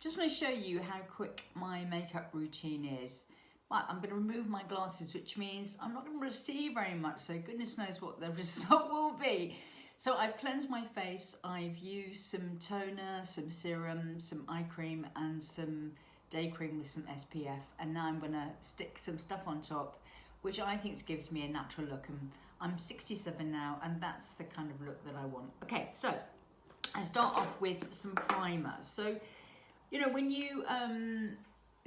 just want to show you how quick my makeup routine is. But I'm going to remove my glasses, which means I'm not going to see very much, so goodness knows what the result will be. So I've cleansed my face, I've used some toner, some serum, some eye cream and some day cream with some SPF, and now I'm going to stick some stuff on top, which I think gives me a natural look. And I'm 67 now, and that's the kind of look that I want. Okay, so I start off with some primer. So, you know, when you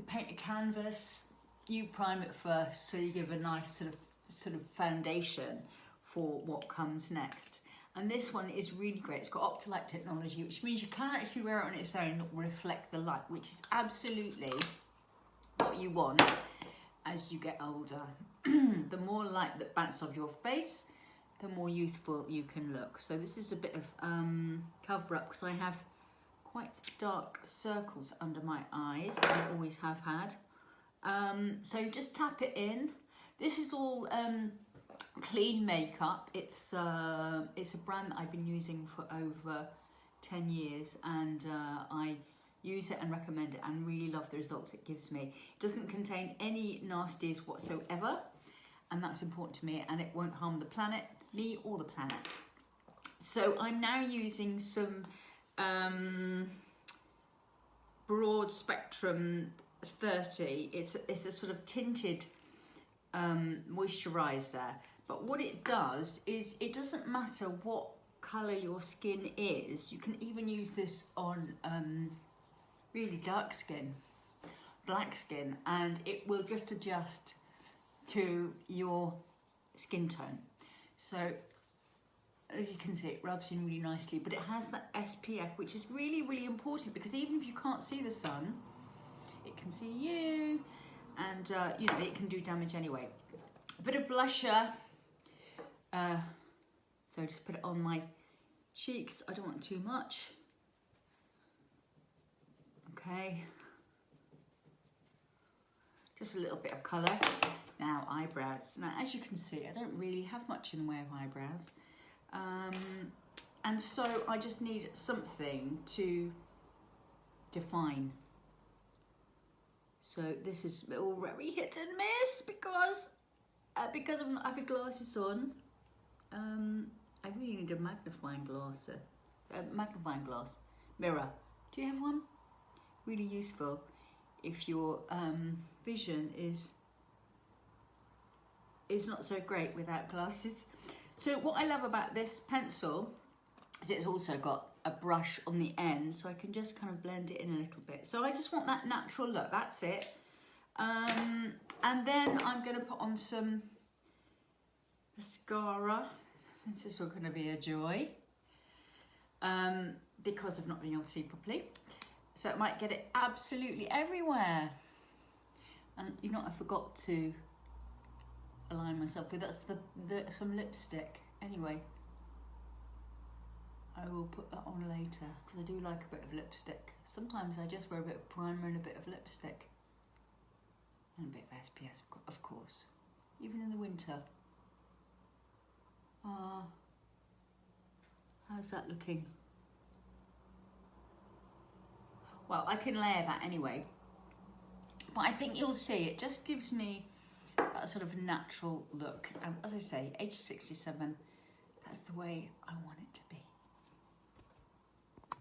paint a canvas, you prime it first, so you give a nice sort of foundation for what comes next. And this one is really great. It's got Optilight technology, which means you can actually wear it on its own, reflect the light, which is absolutely what you want as you get older. The more light that bounces off your face, the more youthful you can look. So this is a bit of cover up, because I have quite dark circles under my eyes. I always have had. So just tap it in. This is all clean makeup. It's a brand that I've been using for over 10 years, and I use it and recommend it and really love the results it gives me. It doesn't contain any nasties whatsoever, and that's important to me, and it won't harm the planet, me or the planet. So I'm now using some broad spectrum 30. It's a sort of tinted moisturizer, but what it does is it doesn't matter what color your skin is. You can even use this on really dark skin, black skin, and it will just adjust to your skin tone. So as you can see, it rubs in really nicely, but it has that SPF, which is really, really important, because even if you can't see the sun, it can see you, and you know, it can do damage anyway. A bit of blusher, so just put it on my cheeks. I don't want too much. Okay, just a little bit of colour. Now eyebrows. Now as you can see, I don't really have much in the way of eyebrows, and so I just need something to define. So this is all very hit and miss, because I'm not having glasses on. I really need a magnifying glass, mirror. Do you have one? Really useful if your vision is not so great without glasses. So what I love about this pencil is it's also got a brush on the end, so I can just kind of blend it in a little bit. So I just want that natural look, that's it. And then I'm going to put on some mascara. This is all going to be a joy, because of not being able to see properly. So it might get it absolutely everywhere. And you know what I forgot to align myself with? That's some lipstick. Anyway, I will put that on later, because I do like a bit of lipstick. Sometimes I just wear a bit of primer and a bit of lipstick. And a bit of SPF, of course. Even in the winter. How's that looking? Well, I can layer that anyway. But I think you'll see, it just gives me that sort of natural look. And as I say, age 67, that's the way I want it to